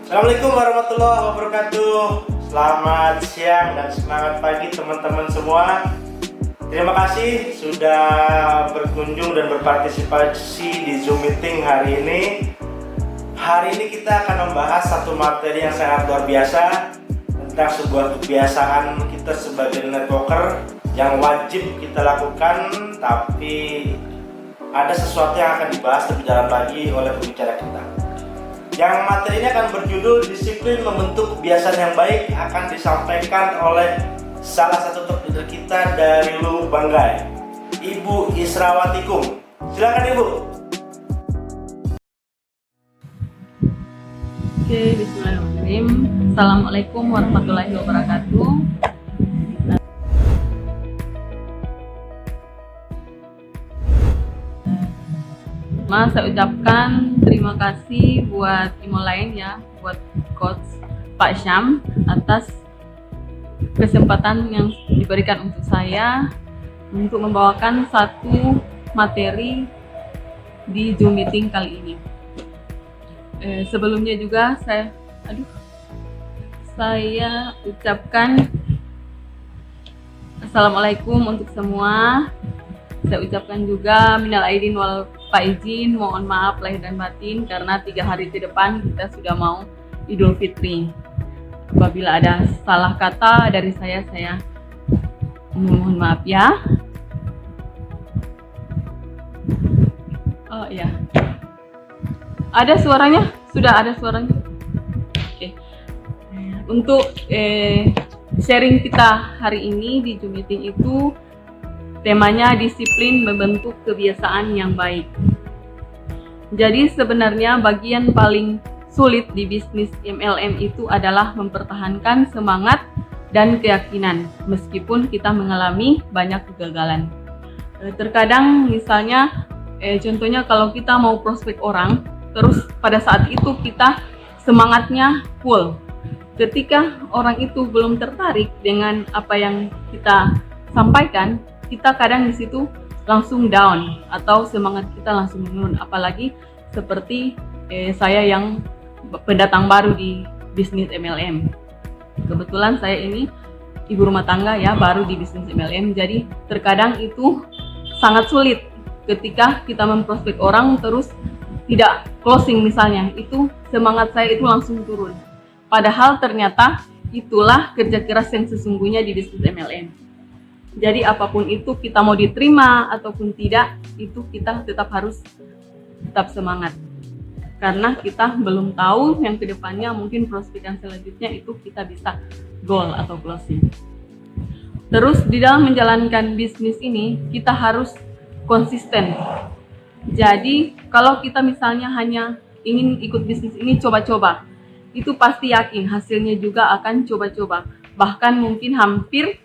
Assalamualaikum warahmatullahi wabarakatuh. Selamat siang dan semangat pagi teman-teman semua. Terima kasih sudah berkunjung dan berpartisipasi di Zoom meeting hari ini. Hari ini kita akan membahas satu materi yang sangat luar biasa tentang sebuah kebiasaan kita sebagai networker yang wajib kita lakukan, tapi ada sesuatu yang akan dibahas lebih dalam lagi oleh pembicara kita. Yang materinya akan berjudul disiplin membentuk kebiasaan yang baik, akan disampaikan oleh salah satu top leader kita dari Luwu Banggai, Ibu Israwatikum. Silakan Ibu. Oke, bismillahirrahmanirrahim. Assalamualaikum warahmatullahi wabarakatuh. Saya ucapkan terima kasih buat Imo lain ya, buat Coach Pak Syam atas kesempatan yang diberikan untuk saya untuk membawakan satu materi di Zoom meeting kali ini. Sebelumnya juga saya ucapkan Assalamualaikum untuk semua. Saya ucapkan juga minal aidin wal faizin, mohon maaf lahir dan batin karena 3 hari ke depan kita sudah mau Idul Fitri. Apabila ada salah kata dari saya mohon maaf ya. Oh ya, ada suaranya? Sudah ada suaranya? Oke. Untuk sharing kita hari ini di Zoom meeting itu temanya disiplin membentuk kebiasaan yang baik. Jadi sebenarnya bagian paling sulit di bisnis MLM itu adalah mempertahankan semangat dan keyakinan meskipun kita mengalami banyak kegagalan. Terkadang misalnya contohnya kalau kita mau prospek orang, terus pada saat itu kita semangatnya full. Ketika orang itu belum tertarik dengan apa yang kita sampaikan, kita kadang di situ langsung down atau semangat kita langsung menurun. Apalagi seperti saya yang pendatang baru di bisnis MLM. Kebetulan saya ini ibu rumah tangga ya, baru di bisnis MLM. Jadi terkadang itu sangat sulit ketika kita memprospek orang terus tidak closing misalnya. Itu semangat saya itu langsung turun. Padahal ternyata itulah kerja keras yang sesungguhnya di bisnis MLM. Jadi apapun itu, kita mau diterima ataupun tidak, itu kita tetap harus tetap semangat. Karena kita belum tahu yang kedepannya mungkin prospekan selanjutnya itu kita bisa goal atau closing. Terus di dalam menjalankan bisnis ini, kita harus konsisten. Jadi kalau kita misalnya hanya ingin ikut bisnis ini coba-coba, itu pasti yakin hasilnya juga akan coba-coba. Bahkan mungkin hampir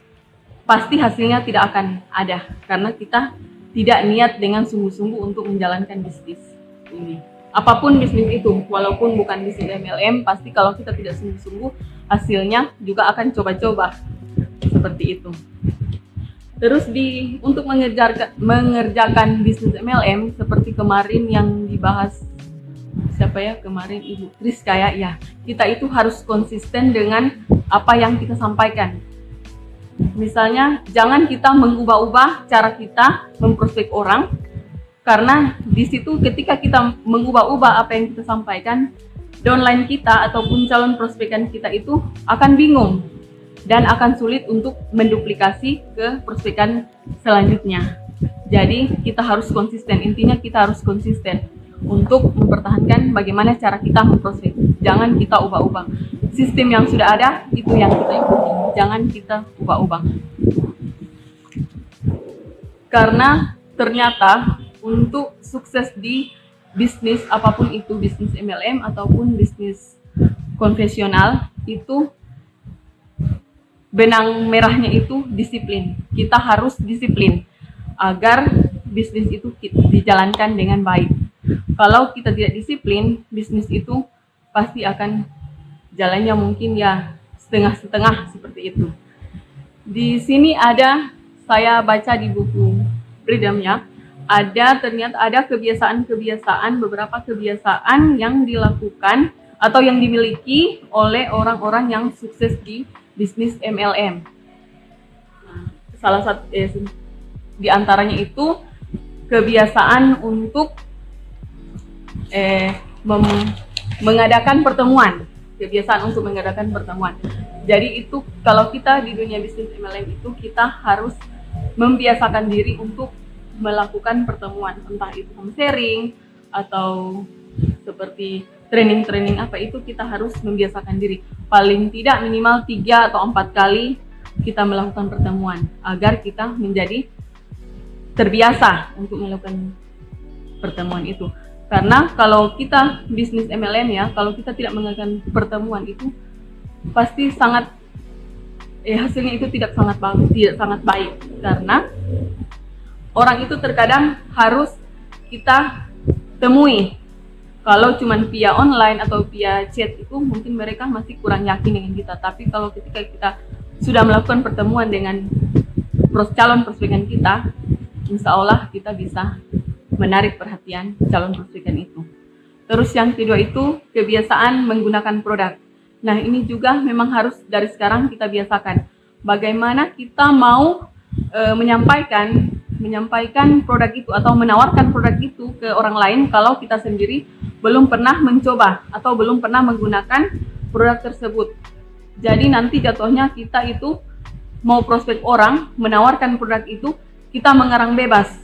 pasti hasilnya tidak akan ada karena kita tidak niat dengan sungguh-sungguh untuk menjalankan bisnis ini. Apapun bisnis itu, walaupun bukan bisnis MLM, pasti kalau kita tidak sungguh-sungguh hasilnya juga akan coba-coba seperti itu. Terus untuk mengerjakan bisnis MLM seperti kemarin yang dibahas kemarin Ibu Tris kayak ya, kita itu harus konsisten dengan apa yang kita sampaikan. Misalnya jangan kita mengubah-ubah cara kita memprospek orang, karena di situ ketika kita mengubah-ubah apa yang kita sampaikan, downline kita ataupun calon prospekan kita itu akan bingung dan akan sulit untuk menduplikasi ke prospekan selanjutnya. Jadi kita harus konsisten, intinya kita harus konsisten untuk mempertahankan bagaimana cara kita memprospek. Jangan kita ubah-ubah. Sistem yang sudah ada itu yang kita ikuti, jangan kita ubah-ubah. Karena ternyata untuk sukses di bisnis apapun itu, bisnis MLM ataupun bisnis konvensional, itu benang merahnya itu disiplin. Kita harus disiplin agar bisnis itu dijalankan dengan baik. Kalau kita tidak disiplin, bisnis itu pasti akan jalannya mungkin ya setengah-setengah seperti itu. Di sini saya baca di buku Freedom ya, ternyata ada beberapa kebiasaan yang dilakukan atau yang dimiliki oleh orang-orang yang sukses di bisnis MLM. Salah satu di antaranya itu kebiasaan untuk mengadakan pertemuan. Kebiasaan untuk mengadakan pertemuan. Jadi itu kalau kita di dunia bisnis MLM itu kita harus membiasakan diri untuk melakukan pertemuan, entah itu home sharing atau seperti training apa itu kita harus membiasakan diri. Paling tidak minimal 3 atau 4 kali kita melakukan pertemuan agar kita menjadi terbiasa untuk melakukan pertemuan itu. Karena kalau kita bisnis MLM ya, kalau kita tidak melakukan pertemuan itu pasti sangat hasilnya itu tidak sangat baik karena orang itu terkadang harus kita temui. Kalau cuma via online atau via chat itu mungkin mereka masih kurang yakin dengan kita. Tapi kalau ketika kita sudah melakukan pertemuan dengan calon prospekan kita, insya Allah kita bisa menarik perhatian calon prospekan itu. Terus yang kedua itu kebiasaan menggunakan produk. Nah ini juga memang harus dari sekarang kita biasakan. Bagaimana kita mau menyampaikan produk itu atau menawarkan produk itu ke orang lain kalau kita sendiri belum pernah mencoba atau belum pernah menggunakan produk tersebut. Jadi nanti jatuhnya kita itu mau prospek orang, menawarkan produk itu, kita mengarang bebas.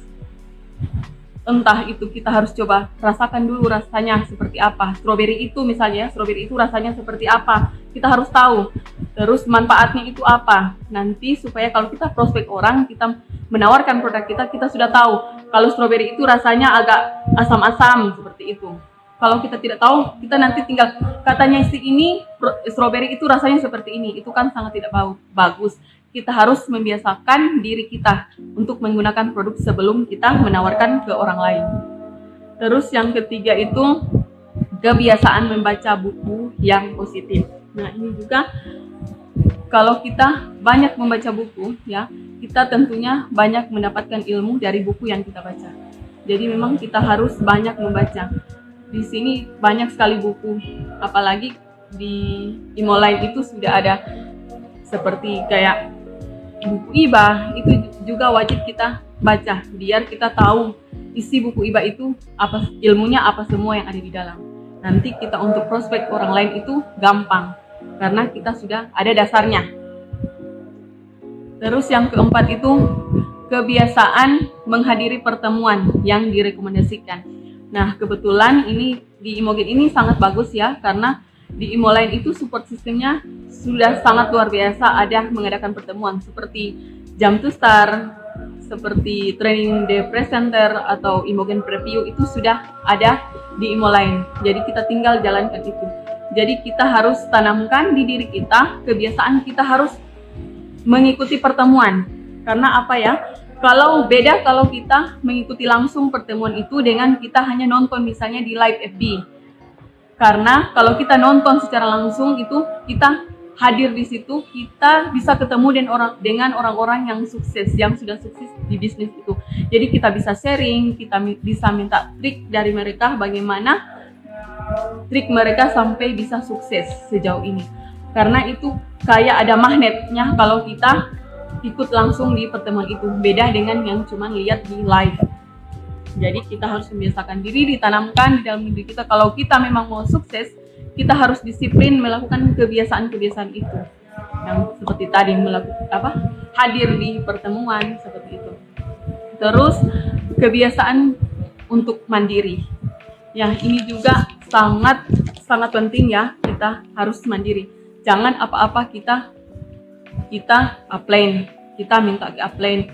Entah itu kita harus coba rasakan dulu rasanya seperti apa. Strawberry itu misalnya, strawberry itu rasanya seperti apa. Kita harus tahu. Terus manfaatnya itu apa. Nanti supaya kalau kita prospek orang, kita menawarkan produk kita, kita sudah tahu. Kalau strawberry itu rasanya agak asam-asam seperti itu. Kalau kita tidak tahu, kita nanti tinggal katanya si ini strawberry itu rasanya seperti ini. Itu kan sangat tidak bagus. Kita harus membiasakan diri kita untuk menggunakan produk sebelum kita menawarkan ke orang lain. Terus yang ketiga itu kebiasaan membaca buku yang positif. Nah ini juga kalau kita banyak membaca buku ya, kita tentunya banyak mendapatkan ilmu dari buku yang kita baca. Jadi memang kita harus banyak membaca. Di sini banyak sekali buku, apalagi di Imoline itu sudah ada seperti kayak buku IBA, itu juga wajib kita baca biar kita tahu isi buku IBA itu apa, ilmunya apa semua yang ada di dalam. Nanti kita untuk prospek orang lain itu gampang karena kita sudah ada dasarnya. Terus yang keempat itu kebiasaan menghadiri pertemuan yang direkomendasikan. Nah kebetulan ini di Imogen ini sangat bagus ya, karena di Imoline itu support sistemnya sudah sangat luar biasa, ada mengadakan pertemuan seperti Jam to Start, seperti Training Day Presenter atau Imogen Preview itu sudah ada di Imoline. Jadi kita tinggal jalankan itu. Jadi kita harus tanamkan di diri kita kebiasaan kita harus mengikuti pertemuan. Karena apa ya? Kalau beda kalau kita mengikuti langsung pertemuan itu dengan kita hanya nonton misalnya di live FB. Karena kalau kita nonton secara langsung itu kita hadir di situ, kita bisa ketemu dengan orang-orang yang sukses, yang sudah sukses di bisnis itu. Jadi kita bisa sharing, kita bisa minta trik dari mereka bagaimana trik mereka sampai bisa sukses sejauh ini. Karena itu kayak ada magnetnya kalau kita ikut langsung di pertemuan itu, beda dengan yang cuma lihat di live. Jadi kita harus membiasakan diri, ditanamkan di dalam diri kita. Kalau kita memang mau sukses, kita harus disiplin melakukan kebiasaan-kebiasaan itu. Yang seperti tadi hadir di pertemuan seperti itu. Terus kebiasaan untuk mandiri. Ya, ini juga sangat penting ya, kita harus mandiri. Jangan apa-apa kita upline, kita minta ke upline,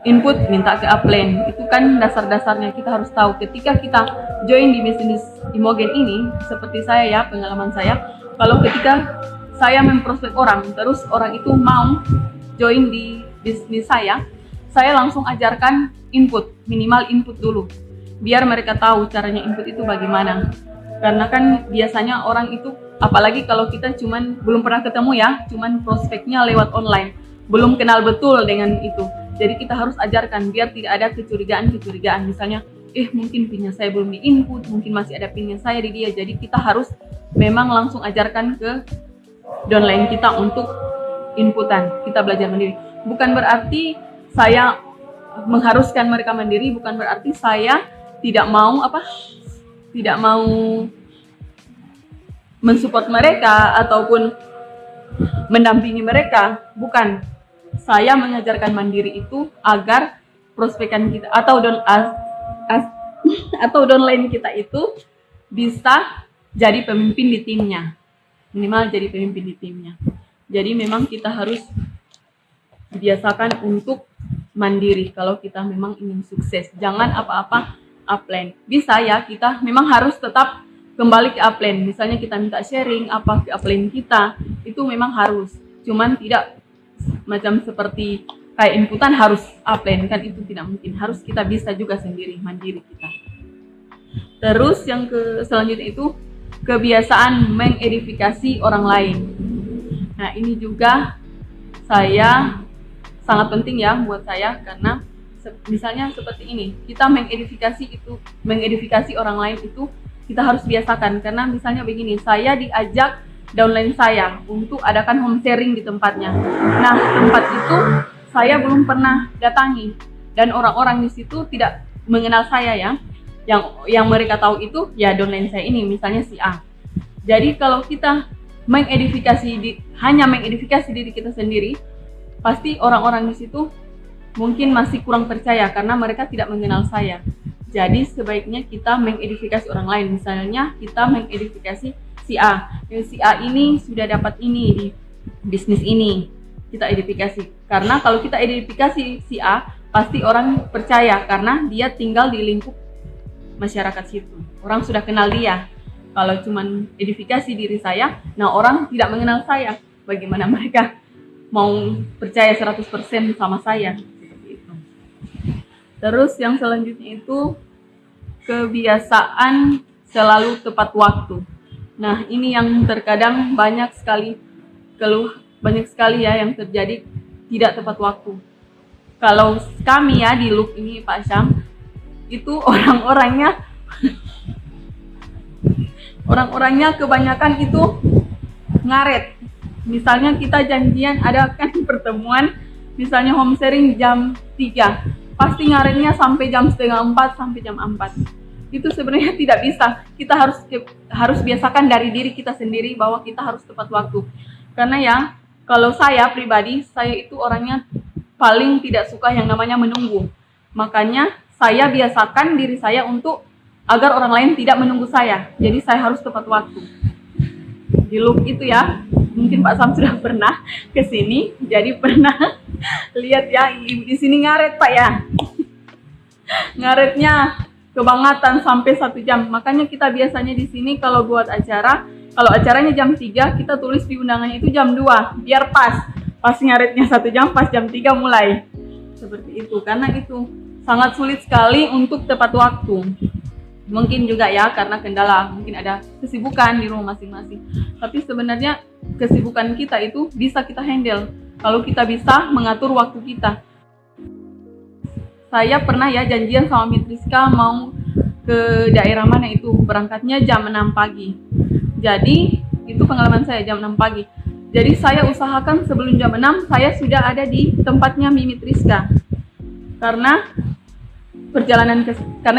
input minta ke upline. Itu kan dasar-dasarnya kita harus tahu. Ketika kita join di bisnis Imogen ini, seperti saya ya, pengalaman saya, kalau ketika saya memprospek orang, terus orang itu mau join di bisnis saya langsung ajarkan input, minimal input dulu, biar mereka tahu caranya input itu bagaimana. Karena kan biasanya orang itu, apalagi kalau kita belum pernah ketemu ya, cuman prospeknya lewat online, belum kenal betul dengan itu. Jadi kita harus ajarkan biar tidak ada kecurigaan. Misalnya, mungkin pinnya saya belum di input, mungkin masih ada pinnya saya di dia. Jadi kita harus memang langsung ajarkan ke downline kita untuk inputan. Kita belajar mandiri. Bukan berarti saya mengharuskan mereka mandiri, bukan berarti saya tidak mau mensupport mereka ataupun mendampingi mereka. Bukan. Saya mengajarkan mandiri itu agar prospekan kita atau downline kita itu bisa jadi pemimpin di timnya. Minimal jadi pemimpin di timnya. Jadi memang kita harus biasakan untuk mandiri kalau kita memang ingin sukses. Jangan apa-apa upline. Bisa ya, kita memang harus tetap kembali ke upline. Misalnya kita minta sharing apa ke upline kita, itu memang harus. Cuman tidak macam seperti kayak inputan harus upline, kan itu tidak mungkin. Harus kita bisa juga sendiri, mandiri kita. Terus yang selanjutnya itu kebiasaan mengedifikasi orang lain. Nah, ini juga saya sangat penting ya buat saya, karena misalnya seperti ini, kita mengedifikasi orang lain itu kita harus biasakan. Karena misalnya begini, saya diajak downline saya untuk adakan home sharing di tempatnya. Nah, tempat itu saya belum pernah datangi dan orang-orang di situ tidak mengenal saya ya. Yang mereka tahu itu ya downline saya ini, misalnya si A. Jadi kalau kita hanya mengedifikasi diri kita sendiri, pasti orang-orang di situ mungkin masih kurang percaya karena mereka tidak mengenal saya. Jadi sebaiknya kita mengedifikasi orang lain. Misalnya kita mengedifikasi si A. Si A ini sudah dapat ini di bisnis ini. Kita edifikasi. Karena kalau kita edifikasi si A, pasti orang percaya karena dia tinggal di lingkup masyarakat situ. Orang sudah kenal dia. Kalau cuman edifikasi diri saya, nah orang tidak mengenal saya. Bagaimana mereka mau percaya 100% sama saya? Seperti itu. Terus yang selanjutnya itu kebiasaan selalu tepat waktu. Nah, ini yang terkadang banyak sekali ya yang terjadi tidak tepat waktu. Kalau kami ya di Look ini Pak Syam, itu orang-orangnya kebanyakan itu ngaret. Misalnya kita janjian adakan pertemuan, misalnya home sharing jam 3. Pasti ngaretnya sampai jam 3:30 sampai jam 4. Itu sebenarnya tidak bisa. Kita harus biasakan dari diri kita sendiri bahwa kita harus tepat waktu. Karena ya, kalau saya pribadi, saya itu orangnya paling tidak suka yang namanya menunggu. Makanya saya biasakan diri saya untuk agar orang lain tidak menunggu saya. Jadi saya harus tepat waktu. Di Look itu ya, mungkin Pak Sam sudah pernah ke sini, jadi pernah lihat ya, di sini ngaret Pak ya. Ngaretnya kebangetan sampai 1 jam. Makanya kita biasanya di sini kalau buat acara, kalau acaranya jam 3, kita tulis di undangannya itu jam 2, biar pas. Pas ngaretnya 1 jam, pas jam 3 mulai. Seperti itu, karena itu sangat sulit sekali untuk tepat waktu. Mungkin juga ya karena kendala, mungkin ada kesibukan di rumah masing-masing. Tapi sebenarnya kesibukan kita itu bisa kita handle kalau kita bisa mengatur waktu kita. Saya pernah ya janjian sama Mitriska mau ke daerah mana itu, berangkatnya jam 6 pagi. Jadi itu pengalaman saya jam 6 pagi. Jadi saya usahakan sebelum jam 6 saya sudah ada di tempatnya Mitriska. Karena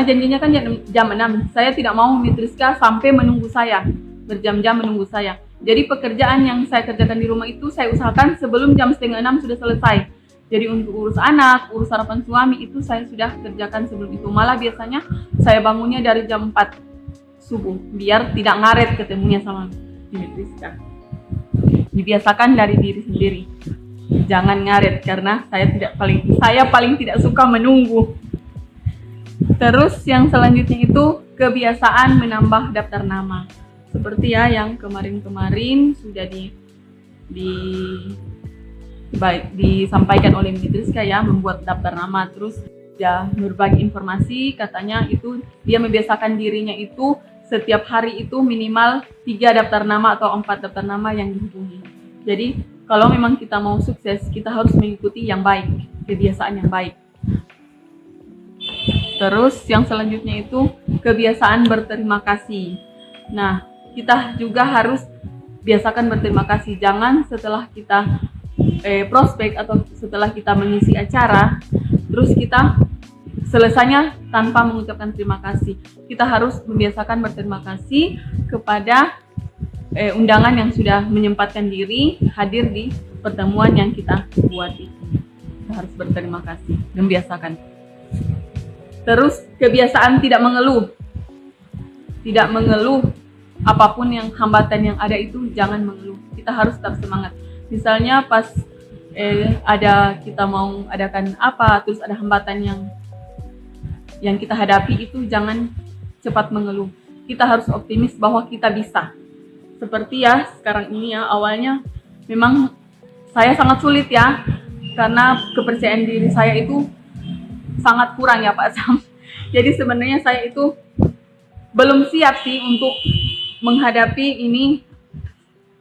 janjinya kan jam 6. Saya tidak mau Mitriska sampai menunggu saya, berjam-jam menunggu saya. Jadi pekerjaan yang saya kerjakan di rumah itu saya usahakan sebelum jam 5:30 sudah selesai. Jadi untuk urus anak, urus sarapan suami itu saya sudah kerjakan sebelum itu. Malah biasanya saya bangunnya dari jam 4 subuh biar tidak ngaret ketemunya sama Mitriska. Dibiasakan dari diri sendiri. Jangan ngaret karena saya paling tidak suka menunggu. Terus yang selanjutnya itu kebiasaan menambah daftar nama. Seperti ya yang kemarin-kemarin sudah disampaikan oleh Mitriska ya, membuat daftar nama. Terus ya berbagi informasi, katanya itu dia membiasakan dirinya itu setiap hari itu minimal 3 daftar nama atau 4 daftar nama yang dihubungi. Jadi kalau memang kita mau sukses, kita harus mengikuti yang baik, kebiasaan yang baik. Terus yang selanjutnya itu kebiasaan berterima kasih. Nah, kita juga harus biasakan berterima kasih. Jangan setelah kita prospek atau setelah kita mengisi acara, terus kita selesainya tanpa mengucapkan terima kasih. Kita harus membiasakan berterima kasih kepada undangan yang sudah menyempatkan diri hadir di pertemuan yang kita buat itu. Kita harus berterima kasih, membiasakan. Terus kebiasaan tidak mengeluh. Tidak mengeluh apapun yang hambatan yang ada itu, jangan mengeluh. Kita harus tetap semangat. Misalnya pas ada kita mau adakan apa, terus ada hambatan yang kita hadapi itu, jangan cepat mengeluh. Kita harus optimis bahwa kita bisa. Seperti ya sekarang ini ya, awalnya memang saya sangat sulit ya, karena kepercayaan diri saya itu sangat kurang ya Pak Sam. Jadi sebenarnya saya itu belum siap sih untuk menghadapi ini.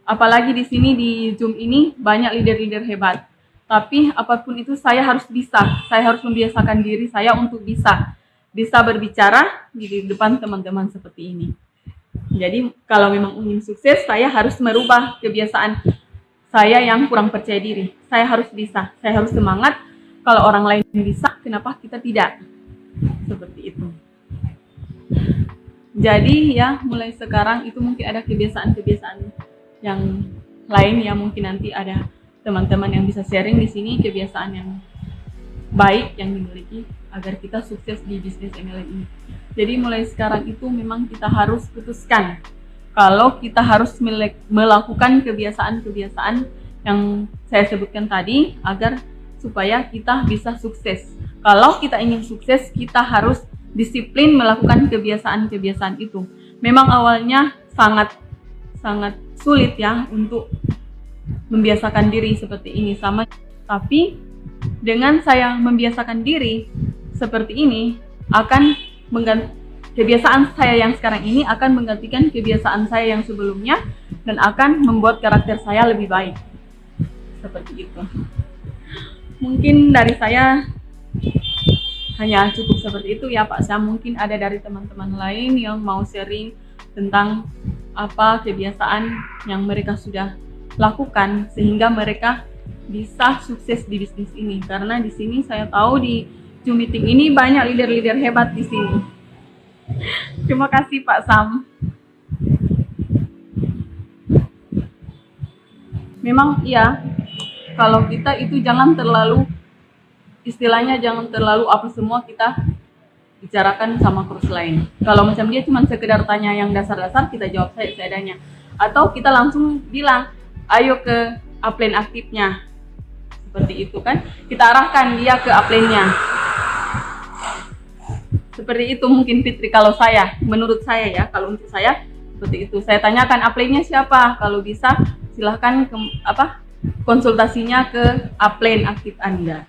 Apalagi di sini di Zoom ini banyak leader-leader hebat. Tapi apapun itu saya harus bisa. Saya harus membiasakan diri saya untuk bisa berbicara di depan teman-teman seperti ini. Jadi kalau memang ingin sukses, saya harus merubah kebiasaan saya yang kurang percaya diri. Saya harus bisa, saya harus semangat. Kalau orang lain bisa, kenapa kita tidak? Seperti itu. Jadi ya mulai sekarang itu mungkin ada kebiasaan-kebiasaan yang lain ya, mungkin nanti ada teman-teman yang bisa sharing di sini kebiasaan yang baik yang dimiliki agar kita sukses di bisnis MLM ini. Jadi mulai sekarang itu memang kita harus putuskan kalau kita harus melakukan kebiasaan-kebiasaan yang saya sebutkan tadi agar supaya kita bisa sukses. Kalau kita ingin sukses, kita harus disiplin melakukan kebiasaan-kebiasaan itu. Memang awalnya sangat sulit ya untuk membiasakan diri seperti ini sama. Tapi dengan saya membiasakan diri seperti ini akan kebiasaan saya yang sekarang ini akan menggantikan kebiasaan saya yang sebelumnya dan akan membuat karakter saya lebih baik. Seperti itu. Mungkin dari saya hanya cukup seperti itu ya Pak Sam. Mungkin ada dari teman-teman lain yang mau sharing tentang apa kebiasaan yang mereka sudah lakukan sehingga mereka bisa sukses di bisnis ini. Karena di sini saya tahu di Zoom meeting ini banyak leader-leader hebat di sini. Terima kasih Pak Sam. Memang iya, kalau kita itu jangan terlalu, istilahnya jangan terlalu apa semua kita bicarakan sama kursus lain. Kalau macam dia cuma sekedar tanya yang dasar-dasar, kita jawab seadanya. Atau kita langsung bilang, ayo ke upline aktifnya. Seperti itu kan, kita arahkan dia ke upline-nya. Seperti itu mungkin Fitri kalau saya, menurut saya ya, kalau untuk saya seperti itu. Saya tanyakan upline-nya siapa, kalau bisa silahkan konsultasinya ke upline aktif Anda.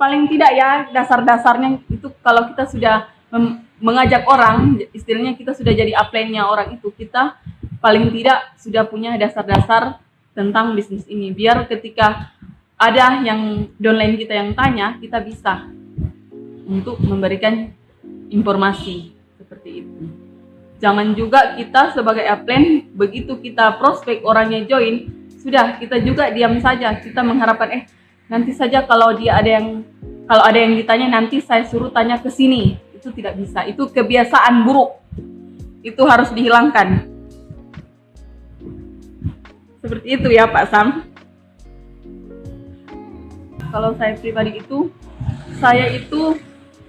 Paling tidak ya dasar-dasarnya itu kalau kita sudah mengajak orang, istilahnya kita sudah jadi upline-nya orang itu, kita paling tidak sudah punya dasar-dasar tentang bisnis ini. Biar ketika ada yang downline kita yang tanya, kita bisa untuk memberikan informasi seperti itu. Jangan juga kita sebagai upline, begitu kita prospek orangnya join, sudah kita juga diam saja. Kita mengharapkan nanti saja kalau ada yang ditanya nanti saya suruh tanya ke sini. Itu tidak bisa. Itu kebiasaan buruk. Itu harus dihilangkan. Seperti itu ya Pak Sam. Kalau saya pribadi itu, saya itu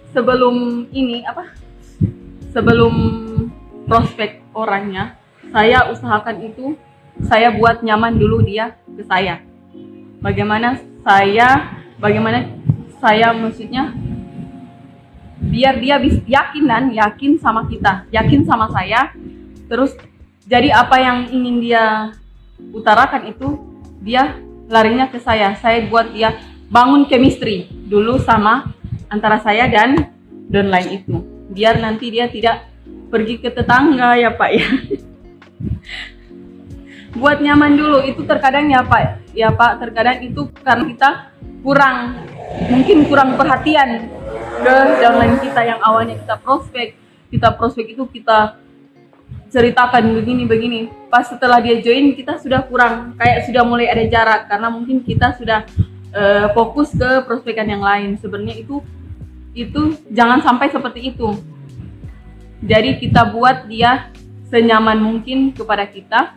sebelum prospek orangnya, saya usahakan itu saya buat nyaman dulu dia ke saya. Bagaimana saya maksudnya biar dia bisa yakin sama kita, yakin sama saya. Terus jadi apa yang ingin dia utarakan itu dia larinya ke saya. Saya buat dia bangun chemistry dulu sama antara saya dan downline itu. Biar nanti dia tidak pergi ke tetangga ya Pak ya. Buat nyaman dulu itu terkadang ya Pak, terkadang itu karena kita kurang perhatian ke downline kita yang awalnya kita prospek itu kita ceritakan begini. Pas setelah dia join kita sudah kurang, kayak sudah mulai ada jarak karena mungkin kita sudah fokus ke prospekan yang lain. Sebenarnya itu jangan sampai seperti itu. Jadi kita buat dia senyaman mungkin kepada kita.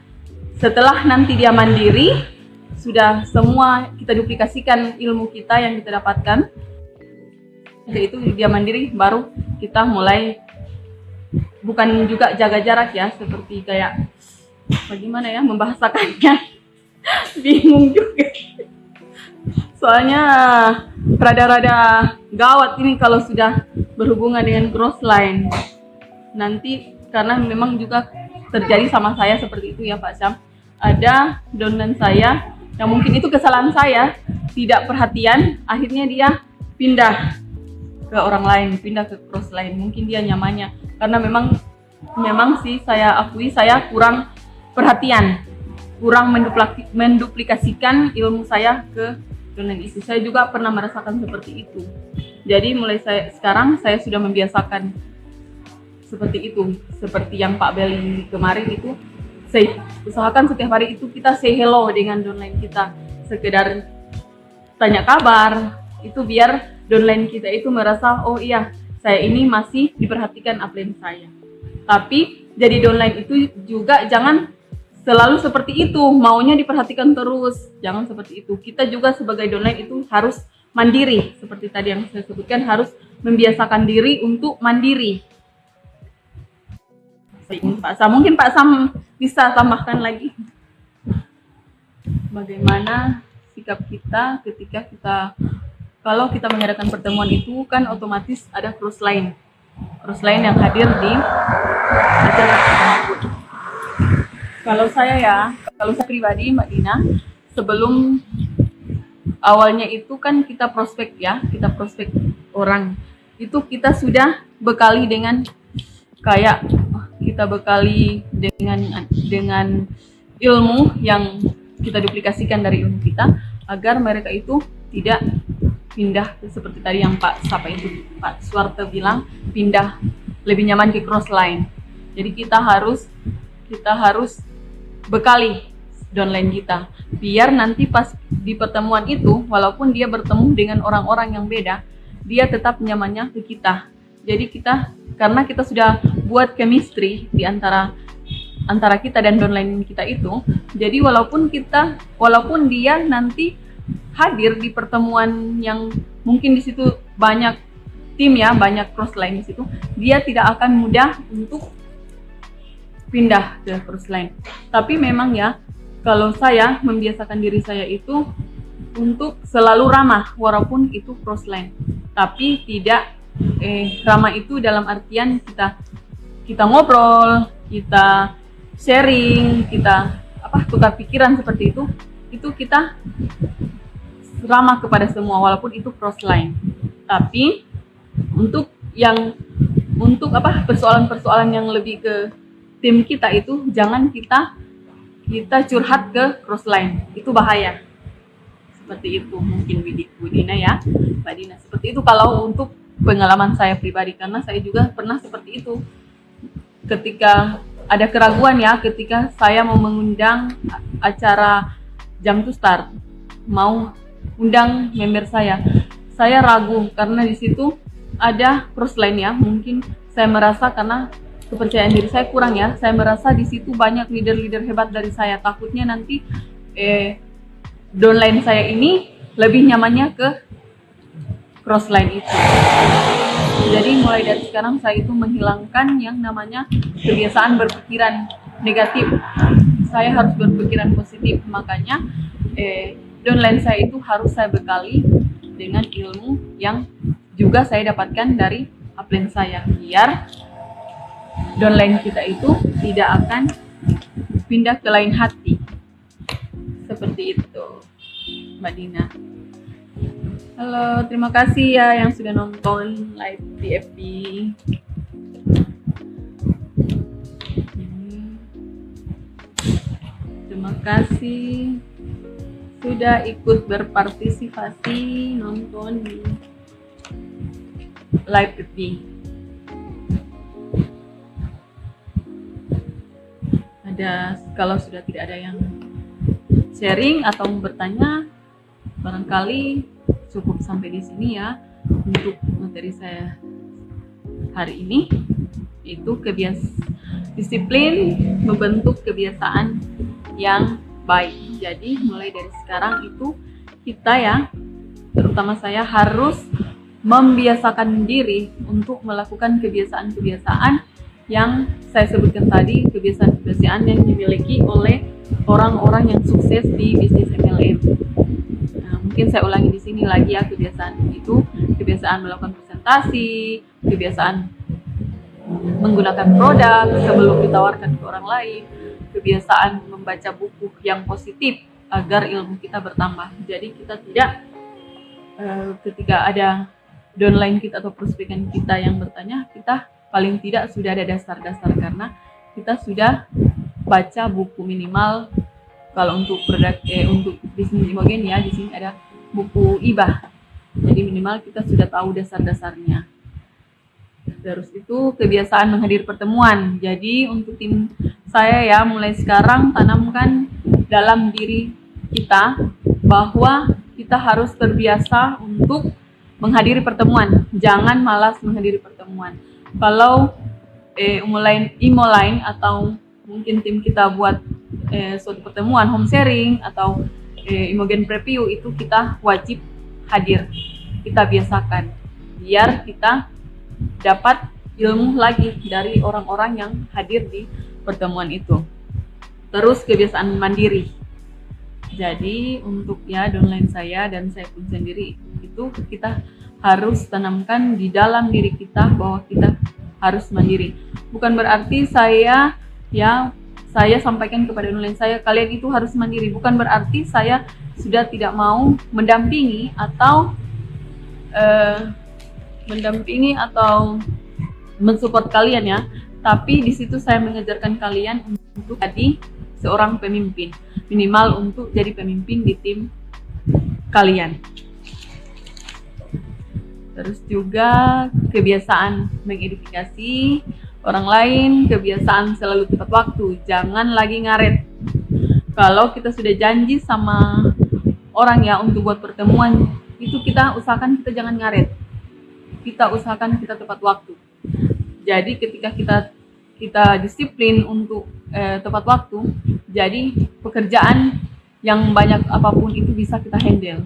Setelah nanti dia mandiri, sudah semua kita duplikasikan ilmu kita yang kita dapatkan. Itu dia mandiri, baru kita mulai, bukan juga jaga jarak ya, seperti kayak bagaimana ya membahasakannya. Bingung juga. Soalnya rada-rada gawat ini kalau sudah berhubungan dengan crossline. Nanti karena memang juga terjadi sama saya seperti itu ya Pak Syam. Ada downline saya yang mungkin itu kesalahan saya, tidak perhatian, akhirnya dia pindah ke orang lain, pindah ke crossline. Mungkin dia nyamannya karena memang sih saya akui saya kurang perhatian, kurang menduplikasikan ilmu saya ke downline itu. Saya juga pernah merasakan seperti itu. Jadi mulai sekarang saya sudah membiasakan seperti itu. Seperti yang Pak Beli kemarin itu, saya usahakan setiap hari itu kita say hello dengan downline kita, sekedar tanya kabar, itu biar downline kita itu merasa oh iya saya ini masih diperhatikan upline saya. Tapi jadi downline itu juga jangan selalu seperti itu, maunya diperhatikan terus, jangan seperti itu. Kita juga sebagai downline itu harus mandiri, seperti tadi yang saya sebutkan, harus membiasakan diri untuk mandiri. Pak Sam, mungkin Pak Sam bisa tambahkan lagi bagaimana sikap kita ketika kalau kita mengadakan pertemuan itu kan otomatis ada crossline yang hadir di acara tersebut. Kalau saya pribadi Mbak Dina, sebelum awalnya itu kan kita prospek orang, itu kita sudah bekali dengan ilmu yang kita duplikasikan dari ilmu kita, agar mereka itu tidak pindah seperti tadi yang Pak Suwarto bilang, pindah lebih nyaman ke crossline. Jadi kita harus bekali downline kita biar nanti pas di pertemuan itu, walaupun dia bertemu dengan orang-orang yang beda, dia tetap nyamannya ke kita. Jadi karena kita sudah buat chemistry di antara kita dan downline kita itu, jadi walaupun dia nanti hadir di pertemuan yang mungkin di situ banyak tim ya, banyak crossline di situ, dia tidak akan mudah untuk pindah ke crossline. Tapi memang ya, kalau saya membiasakan diri saya itu untuk selalu ramah walaupun itu crossline. Tapi tidak ramah itu dalam artian kita ngobrol, kita sharing, kita tukar pikiran seperti itu kita ramah kepada semua walaupun itu crossline. Tapi untuk persoalan-persoalan yang lebih ke tim kita itu jangan kita curhat ke crossline, itu bahaya. Seperti itu mungkin Bu Dina ya, Mbak Dina. Seperti itu kalau untuk pengalaman saya pribadi, karena saya juga pernah seperti itu. Ketika ada keraguan ya, ketika saya mau mengundang acara Jam to Start, mau undang member saya ragu karena di situ ada crossline ya. Mungkin saya merasa karena kepercayaan diri saya kurang ya, saya merasa di situ banyak leader-leader hebat dari saya. Takutnya nanti downline saya ini lebih nyamannya ke crossline itu. Jadi mulai dari sekarang saya itu menghilangkan yang namanya kebiasaan berpikiran negatif. Saya harus berpikiran positif. Makanya downline saya itu harus saya bekali dengan ilmu yang juga saya dapatkan dari upline saya, biar downline kita itu tidak akan pindah ke lain hati. Seperti itu, Mbak Dina. Halo, terima kasih ya yang sudah nonton live di FB. Terima kasih sudah ikut berpartisipasi nonton di live with me. Kalau sudah tidak ada yang sharing atau bertanya, barangkali cukup sampai di sini ya untuk materi saya hari ini. Itu disiplin membentuk kebiasaan yang baik. Jadi mulai dari sekarang itu kita ya, terutama saya, harus membiasakan diri untuk melakukan kebiasaan-kebiasaan yang saya sebutkan tadi, kebiasaan-kebiasaan yang dimiliki oleh orang-orang yang sukses di bisnis MLM. Nah, mungkin saya ulangi di sini lagi ya, kebiasaan itu, kebiasaan melakukan presentasi, kebiasaan menggunakan produk sebelum ditawarkan ke orang lain, kebiasaan membaca buku yang positif agar ilmu kita bertambah. Jadi kita tidak ketika ada downline kita atau prospekan kita yang bertanya, kita paling tidak sudah ada dasar-dasar karena kita sudah baca buku minimal. Kalau untuk produk untuk bisnis Imogen ya, di sini ada buku IBA. Jadi minimal kita sudah tahu dasar-dasarnya. Terus itu kebiasaan menghadiri pertemuan. Jadi untuk tim saya ya, mulai sekarang tanamkan dalam diri kita bahwa kita harus terbiasa untuk menghadiri pertemuan. Jangan malas menghadiri pertemuan. Kalau Imo lain atau mungkin tim kita buat suatu pertemuan home sharing atau Imogen preview, itu kita wajib hadir. Kita biasakan biar kita dapat ilmu lagi dari orang-orang yang hadir di pertemuan itu. Terus kebiasaan mandiri. Jadi untuk ya downline saya dan saya pun sendiri itu kita harus tanamkan di dalam diri kita bahwa kita harus mandiri. Bukan berarti saya sampaikan kepada downline saya, kalian itu harus mandiri. Bukan berarti saya sudah tidak mau mendampingi atau mensupport kalian ya. Tapi di situ saya mengajarkan kalian untuk jadi seorang pemimpin, minimal untuk jadi pemimpin di tim kalian. Terus juga kebiasaan mengedifikasi orang lain, kebiasaan selalu tepat waktu, jangan lagi ngaret. Kalau kita sudah janji sama orang ya untuk buat pertemuan, itu kita usahakan kita jangan ngaret. Kita usahakan kita tepat waktu. Jadi ketika kita disiplin untuk tepat waktu, jadi pekerjaan yang banyak apapun itu bisa kita handle.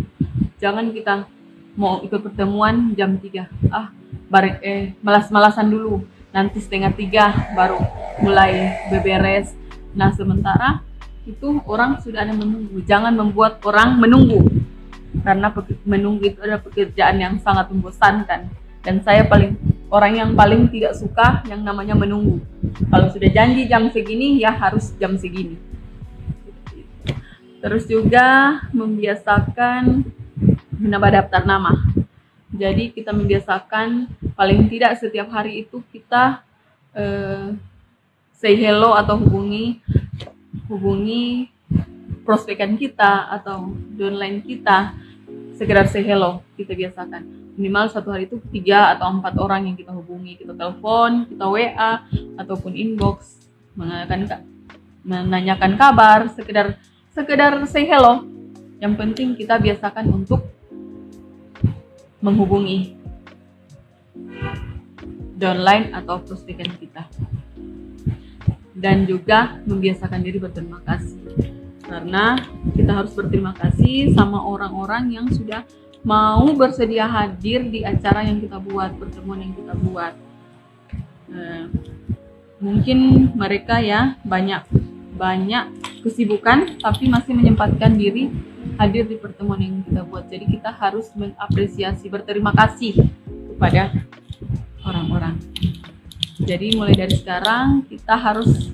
Jangan kita mau ikut pertemuan jam 3, malas-malasan dulu, nanti 2:30 baru mulai beberes. Nah sementara itu orang sudah ada menunggu. Jangan membuat orang menunggu, karena menunggu itu adalah pekerjaan yang sangat membosankan. Dan saya orang yang paling tidak suka yang namanya menunggu. Kalau sudah janji jam segini, ya harus jam segini. Terus juga membiasakan menambah daftar nama. Jadi kita membiasakan paling tidak setiap hari itu kita say hello atau hubungi prospekan kita atau downline kita, sekedar say hello. Kita biasakan minimal satu hari itu 3 atau 4 orang yang kita hubungi, kita telepon, kita WA ataupun inbox, menanyakan kabar, sekedar say hello. Yang penting kita biasakan untuk menghubungi downline atau prospekan kita. Dan juga membiasakan diri berterima kasih. Karena kita harus berterima kasih sama orang-orang yang sudah mau bersedia hadir di acara yang kita buat, pertemuan yang kita buat. Mungkin mereka ya banyak kesibukan tapi masih menyempatkan diri hadir di pertemuan yang kita buat. Jadi kita harus mengapresiasi, berterima kasih kepada orang-orang. Jadi mulai dari sekarang kita harus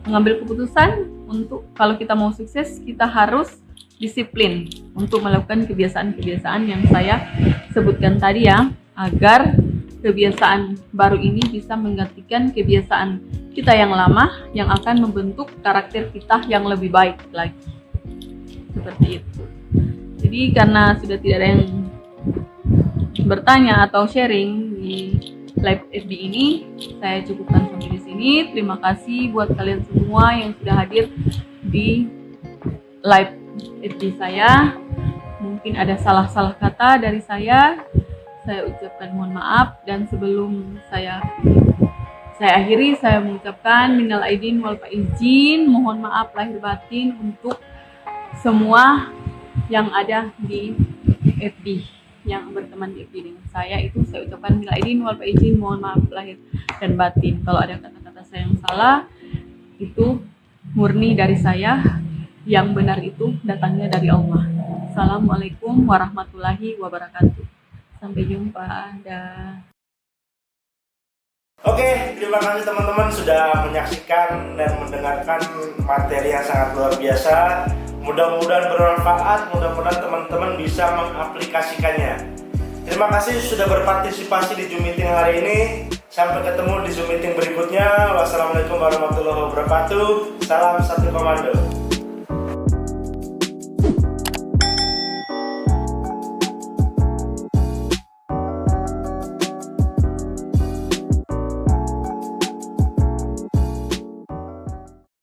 mengambil keputusan untuk kalau kita mau sukses, kita harus disiplin untuk melakukan kebiasaan-kebiasaan yang saya sebutkan tadi ya, agar kebiasaan baru ini bisa menggantikan kebiasaan kita yang lama yang akan membentuk karakter kita yang lebih baik lagi. Seperti itu. Jadi karena sudah tidak ada yang bertanya atau sharing di live FB ini. Saya cukupkan sampai di sini. Terima kasih buat kalian semua yang sudah hadir di live FB saya. Mungkin ada salah-salah kata dari saya ucapkan mohon maaf. Dan sebelum saya akhiri, saya mengucapkan minal aidin wal faizin, mohon maaf lahir batin untuk semua yang ada di FB, yang berteman di FB dengan saya. Itu saya ucapkan minal aidin wal faizin, mohon maaf lahir dan batin. Kalau ada kata-kata saya yang salah, itu murni dari saya. Yang benar itu datangnya dari Allah. Assalamualaikum warahmatullahi wabarakatuh. Sampai jumpa. Dah. Oke, terima kasih teman-teman sudah menyaksikan dan mendengarkan materi yang sangat luar biasa. Mudah-mudahan bermanfaat, mudah-mudahan teman-teman bisa mengaplikasikannya. Terima kasih sudah berpartisipasi di Zoom meeting hari ini. Sampai ketemu di Zoom meeting berikutnya. Wassalamualaikum warahmatullahi wabarakatuh. Salam satu komando.